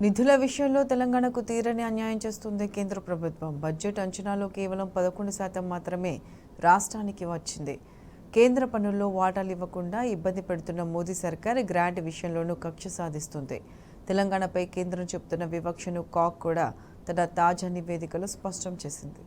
నిధుల విషయంలో తెలంగాణకు తీరని అన్యాయం చేస్తుంది కేంద్ర ప్రభుత్వం. బడ్జెట్ అంచనాలో కేవలం 11% మాత్రమే రాష్ట్రానికి వచ్చింది. కేంద్ర పన్నుల్లో వాటాలు ఇవ్వకుండా ఇబ్బంది పెడుతున్న మోదీ సర్కార్ గ్రాంట్ విషయంలోనూ కక్ష సాధిస్తుంది. తెలంగాణపై కేంద్రం చెబుతున్న వివక్షను కాక్ కూడా తన తాజా నివేదికలో స్పష్టం చేసింది.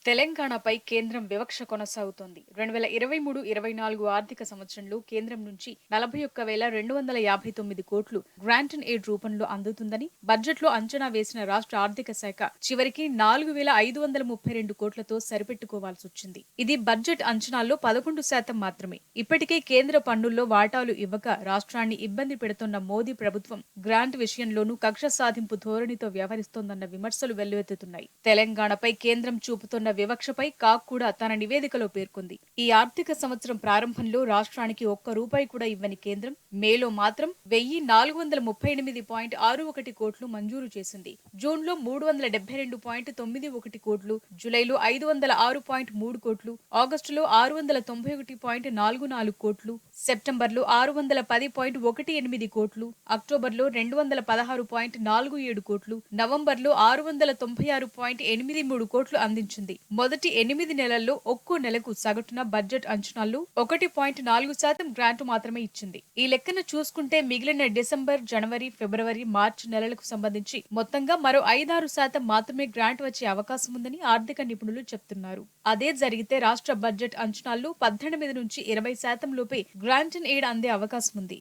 తెలంగాణపై కేంద్రం వివక్ష కొనసాగుతోంది. 2023-24 ఆర్థిక సంవత్సరంలో కేంద్రం నుంచి 41,259 కోట్లు గ్రాంట్ అండ్ ఎయిడ్ రూపంలో అందుతుందని బడ్జెట్లో అంచనా వేసిన రాష్ట్ర ఆర్థిక శాఖ చివరికి 4,532 కోట్లతో సరిపెట్టుకోవాల్సి వచ్చింది. ఇది బడ్జెట్ అంచనాల్లో 11% మాత్రమే. ఇప్పటికే కేంద్ర పన్నుల్లో వాటాలు ఇవ్వక రాష్ట్రాన్ని ఇబ్బంది పెడుతున్న మోదీ ప్రభుత్వం గ్రాంట్ విషయంలోనూ కక్ష సాధింపు ధోరణితో వ్యవహరిస్తోందన్న విమర్శలు వెల్లువెత్తుతున్నాయి. తెలంగాణపై కేంద్రం చూపుతున్న వివక్షపై కాక్ కూడా తన నివేదికలో పేర్కొంది. ఈ ఆర్థిక సంవత్సరం ప్రారంభంలో రాష్ట్రానికి ఒక్క రూపాయి కూడా ఇవ్వని కేంద్రం మేలో మాత్రం 1,438.61 కోట్లు మంజూరు చేసింది. జూన్లో 372.91 కోట్లు, జూలైలో 506.3 కోట్లు, ఆగస్టులో 691.44 కోట్లు, సెప్టెంబర్లో 610.18 కోట్లు, అక్టోబర్లో 216.47 కోట్లు, నవంబర్లో 696.83 కోట్లు అందించింది. మొదటి 8 నెలల్లో ఒక్కో నెలకు సగటున బడ్జెట్ అంచనాల్లో 1.4% గ్రాంట్ మాత్రమే ఇచ్చింది. ఈ లెక్కన చూసుకుంటే మిగిలిన డిసెంబర్, జనవరి, ఫిబ్రవరి, మార్చి నెలలకు సంబంధించి మొత్తంగా మరో 5-6% మాత్రమే గ్రాంట్ వచ్చే అవకాశం ఉందని ఆర్థిక నిపుణులు చెప్తున్నారు. అదే జరిగితే రాష్ట్ర బడ్జెట్ అంచనాల్లో 18-20% లోపే గ్రాంట్ అండ్ ఎయిడ్ అందే అవకాశం ఉంది.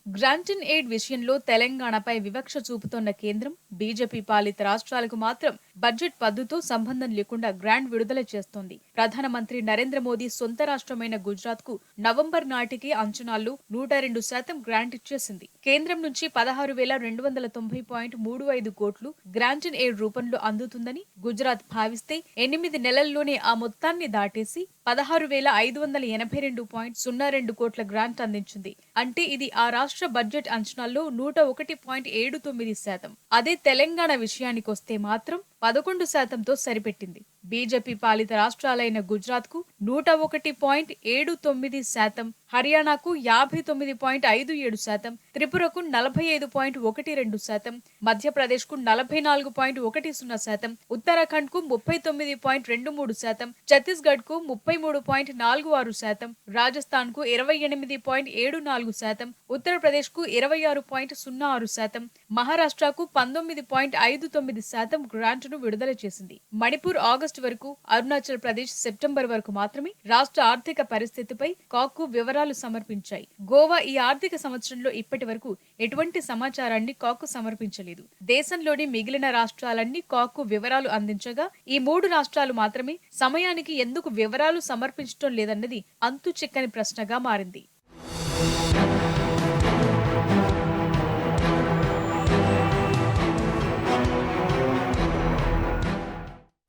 గ్రాంట్ అండ్ ఎయిడ్ విషయంలో తెలంగాణపై వివక్ష చూపుతోన్న కేంద్రం బీజేపీ పాలిత రాష్ట్రాలకు మాత్రం బడ్జెట్ పద్దుతో సంబంధం లేకుండా గ్రాంట్ విడుదల చేస్తోంది. ప్రధానమంత్రి నరేంద్ర మోదీ సొంత రాష్ట్రమైన గుజరాత్ కు నవంబర్ నాటికి అంచనాల్లో 102% గ్రాంట్ ఇచ్చేసింది. కేంద్రం నుంచి 16,290.35 కోట్లు గ్రాంట్ అండ్ ఎయిడ్ రూపంలో అందుతుందని గుజరాత్ భావిస్తే 8 నెలల్లోనే ఆ మొత్తాన్ని దాటేసి 16,582.02 కోట్ల గ్రాంట్ అందించింది. అంటే ఇది ఆ రాష్ట్ర బడ్జెట్ అంచనాల్లో 101.79%. అదే తెలంగాణ విషయానికొస్తే మాత్రం 11%తో సరిపెట్టింది. బీజేపీ పాలిత రాష్ట్రాలైన గుజరాత్ కు 101.79%, హర్యానాకు 59.57%, త్రిపురకు 45.12%, మధ్యప్రదేశ్ కు 44.10%, ఉత్తరాఖండ్ కు 39.23%, ఛత్తీస్గఢ్ కు 33.46%, రాజస్థాన్ కు 28.74%, ఉత్తరప్రదేశ్ కు 26.06%, మహారాష్ట్రకు 19.59% గ్రాంట్ ను విడుదల చేసింది. మణిపూర్ ఆగస్టు వరకు, అరుణాచల్ ప్రదేశ్ సెప్టెంబర్ వరకు మాత్రమే రాష్ట్ర ఆర్థిక పరిస్థితిపై కాక్కు వివరాలు సమర్పించాయి. గోవా ఈ ఆర్థిక సంవత్సరంలో ఇప్పటి వరకు ఎటువంటి సమాచారాన్ని కాక్కు సమర్పించలేదు. దేశంలోని మిగిలిన రాష్ట్రాలన్నీ కాక్కు వివరాలు అందించగా ఈ 3 రాష్ట్రాలు మాత్రమే సమయానికి ఎందుకు వివరాలు సమర్పించడం లేదన్నది అంతు చిక్కని ప్రశ్నగా మారింది.